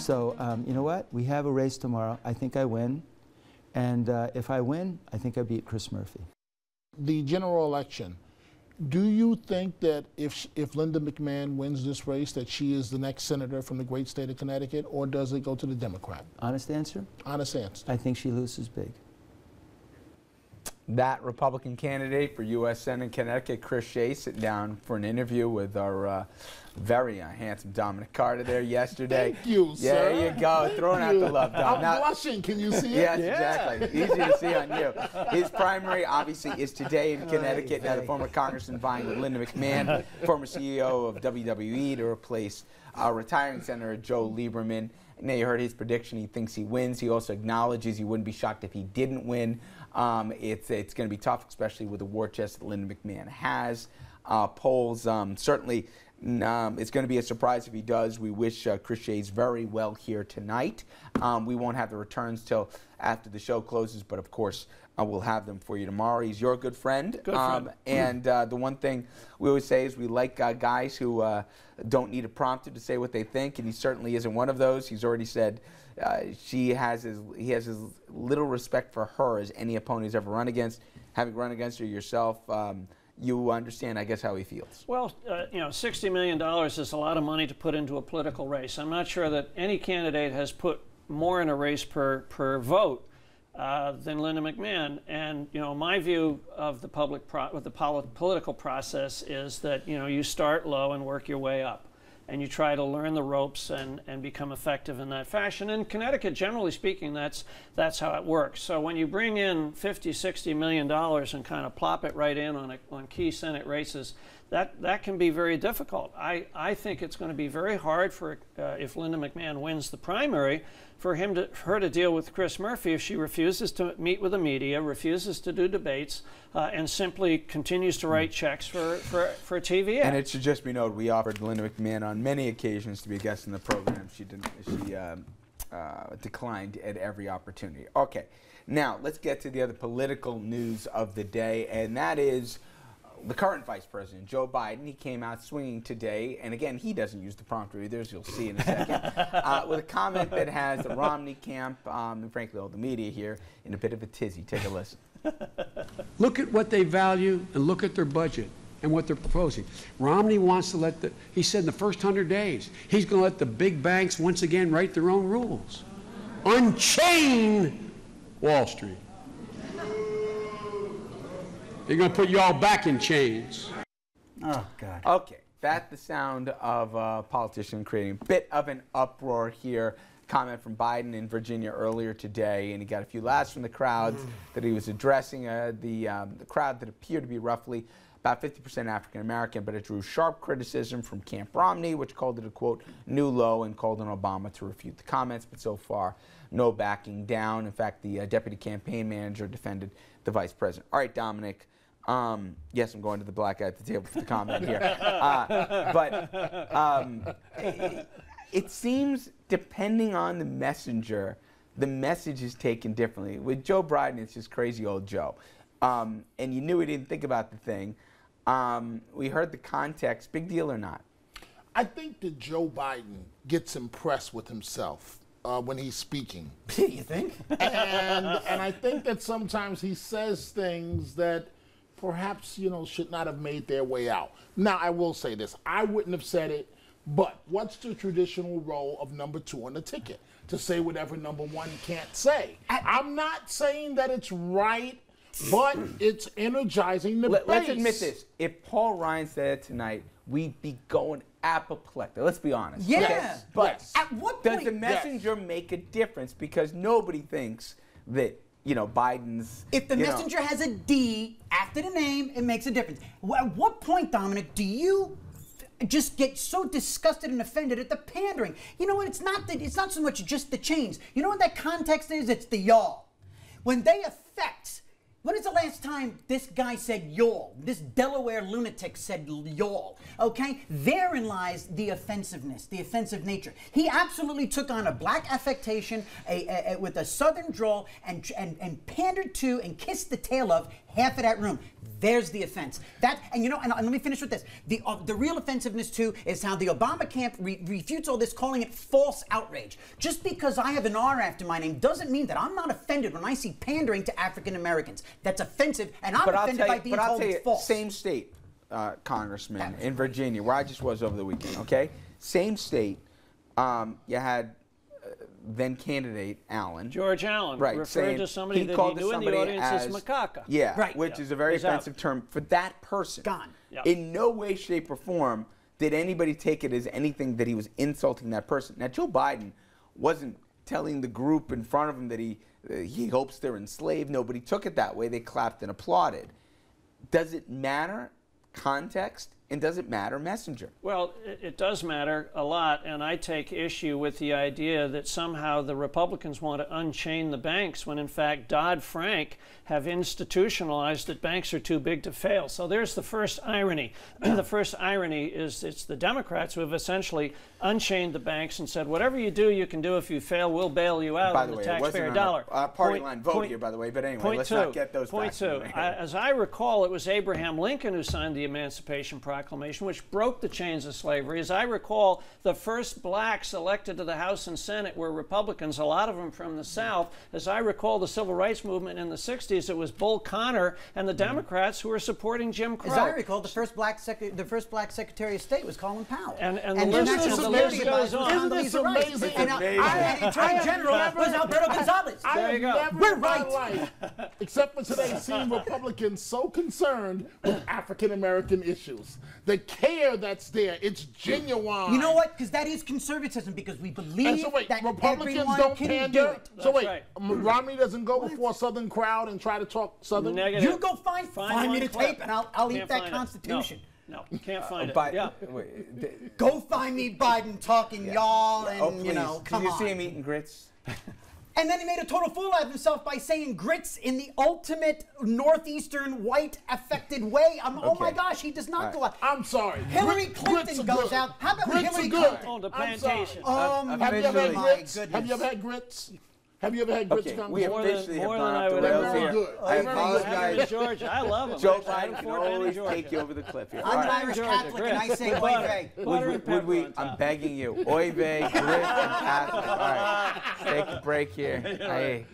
So you know what? We have a race tomorrow. I think I win. And if I win, I think I beat Chris Murphy. The general election, do you think that if Linda McMahon wins this race that she is the next senator from the great state of Connecticut, or does it go to the Democrat? Honest answer? Honest answer. I think she loses big. That Republican candidate for U.S. Senate in Connecticut, Chris Shea, sitting down for an interview with our very handsome Dominic Carter there yesterday. Thank you, sir. There you go, throwing out the love, Dom. I'm blushing. Can you see it? Yes, exactly. Easy to see on you. His primary, obviously, is today in Connecticut. Now, the former congressman vying with Linda McMahon, former CEO of WWE, to replace retiring Senator Joe Lieberman. Now, you heard his prediction. He thinks he wins. He also acknowledges he wouldn't be shocked if he didn't win. It's going to be tough, especially with the war chest that Linda McMahon has. Polls, certainly, it's going to be a surprise if he does. We wish Chris Shays very well here tonight. We won't have the returns till after the show closes, but of course, we'll have them for you tomorrow. He's your good friend. Good friend. And the one thing we always say is we like guys who don't need a prompter to say what they think, and he certainly isn't one of those. He's already said he has as little respect for her as any opponent he's ever run against. Having run against her yourself, you understand, I guess, how he feels. Well, you know, $60 million is a lot of money to put into a political race. I'm not sure that any candidate has put more in a race per vote than Linda McMahon. And, you know, my view of the political process is that, you know, you start low and work your way up. And you try to learn the ropes and become effective in that fashion. In Connecticut, generally speaking, that's how it works. So when you bring in $50–60 million and kind of plop it right in on key Senate races, that can be very difficult. I think it's going to be very hard for if Linda McMahon wins the primary, for her to deal with Chris Murphy if she refuses to meet with the media, refuses to do debates, and simply continues to write checks for TV ads. And it should just be noted, we offered Linda McMahon on many occasions to be a guest in the program. She didn't. She declined at every opportunity. Okay, now let's get to the other political news of the day, and that is the current Vice President, Joe Biden. He came out swinging today, and again, he doesn't use the prompter either, as you'll see in a second, with a comment that has the Romney camp, and frankly all the media here, in a bit of a tizzy. Take a listen. Look at what they value and look at their budget and what they're proposing. Romney wants to he said in the first 100 days, he's going to let the big banks once again write their own rules. Unchain Wall Street. They're going to put you all back in chains. Oh, God. Okay, that's the sound of a politician creating a bit of an uproar here. Comment from Biden in Virginia earlier today, and he got a few laughs from the crowds that he was addressing the crowd that appeared to be roughly about 50% African American, but it drew sharp criticism from Camp Romney, which called it a, quote, new low, and called on Obama to refute the comments, but so far, no backing down. In fact, the deputy campaign manager defended the vice president. All right, Dominic. Yes, I'm going to the black guy at the table for the comment here. It seems, depending on the messenger, the message is taken differently. With Joe Biden, it's just crazy old Joe. And you knew he didn't think about the thing. We heard the context. Big deal or not? I think that Joe Biden gets impressed with himself when he's speaking. You think? And I think that sometimes he says things that perhaps, you know, should not have made their way out. Now, I will say this. I wouldn't have said it, but what's the traditional role of number 2 on the ticket? To say whatever number 1 can't say. I'm not saying that it's right, but it's energizing the base. Let's admit this. If Paul Ryan said it tonight, we'd be going apoplectic. Let's be honest. Yeah. Okay? But at what point does the messenger make a difference? Because nobody thinks that, you know, Biden's... If the messenger has a D after the name, it makes a difference. At what point, Dominic, do you just get so disgusted and offended at the pandering? You know what? It's not so much just the chains. You know what that context is? It's the y'all. When they affect When is the last time this guy said y'all? This Delaware lunatic said y'all. Okay? Therein lies the offensiveness, the offensive nature. He absolutely took on a black affectation with a southern drawl and pandered to and kissed the tail of half of that room. There's the offense. And let me finish with this. The real offensiveness too is how the Obama camp refutes all this, calling it false outrage. Just because I have an R after my name doesn't mean that I'm not offended when I see pandering to African Americans. That's offensive, and I'm offended by being told it's false. Same state, Congressman, in Virginia, where I just was over the weekend. Okay, same state. You had then candidate Allen, George Allen, right, referred to somebody that he knew in the audience as macaca. Yeah, right. Which is a very offensive term for that person. Gone. Yep. In no way, shape, or form did anybody take it as anything that he was insulting that person. Now, Joe Biden wasn't telling the group in front of him that he hopes they're enslaved. Nobody took it that way. They clapped and applauded. Does it matter context? And does it matter messenger? Well, it does matter a lot, and I take issue with the idea that somehow the Republicans want to unchain the banks when, in fact, Dodd-Frank have institutionalized that banks are too big to fail. So there's the first irony. The first irony is it's the Democrats who have essentially unchained the banks and said, whatever you do, you can do. If you fail, we'll bail you out By on the the way, taxpayer it wasn't dollar. a party line vote here, by the way, but anyway, let's not get those Point facts two. in there. As I recall, it was Abraham Lincoln who signed the Emancipation Proclamation, which broke the chains of slavery. As I recall, the first blacks elected to the House and Senate were Republicans, a lot of them from the South. As I recall the Civil Rights Movement in the 60s, it was Bull Connor and the Democrats who were supporting Jim Crow. As I recall, the first black Secretary of State was Colin Powell. And the the list goes on. Isn't this amazing? And Attorney General was Alberto Gonzalez. I There you have go. never We're in my right. life, except for today, seen Republicans so concerned with African American issues. The care that's there, it's genuine. You know what? Because that is conservatism, because we And believe so wait, that Republicans everyone don't can pander. do it. So wait, right. Romney doesn't go before a Southern crowd and try to talk Southern. Negative. You go find me one the clip. tape, and I'll eat Can't that find it. Constitution. No, you can't find it. But Yeah. Go find me Biden talking y'all, and Oh, please. come Did you on. see him eating grits? And then he made a total fool out of himself by saying grits in the ultimate northeastern white affected way. Oh my Okay. gosh, he does not go out. I'm sorry. Hillary Grits Clinton are goes good. out. How about when Grits Hillary are good. Clinton? Oh, the I'm sorry. plantation. Have you ever had my grits? goodness. Have you ever had grits? Have you ever had grits, Okay, we Congressman? More than- officially have more gone than I off the would rails ever here. want. I Very good. apologize. In Georgia, I love them. Joe I Biden can Fort Benning, always Georgia. take you over the cliff here. I'm All an right. Irish Georgia, Catholic, and I grits. say Butter. oy vey. Butter and pepper on I'm top. begging you. Oy vey, grits, and Catholic. All right, take a break here.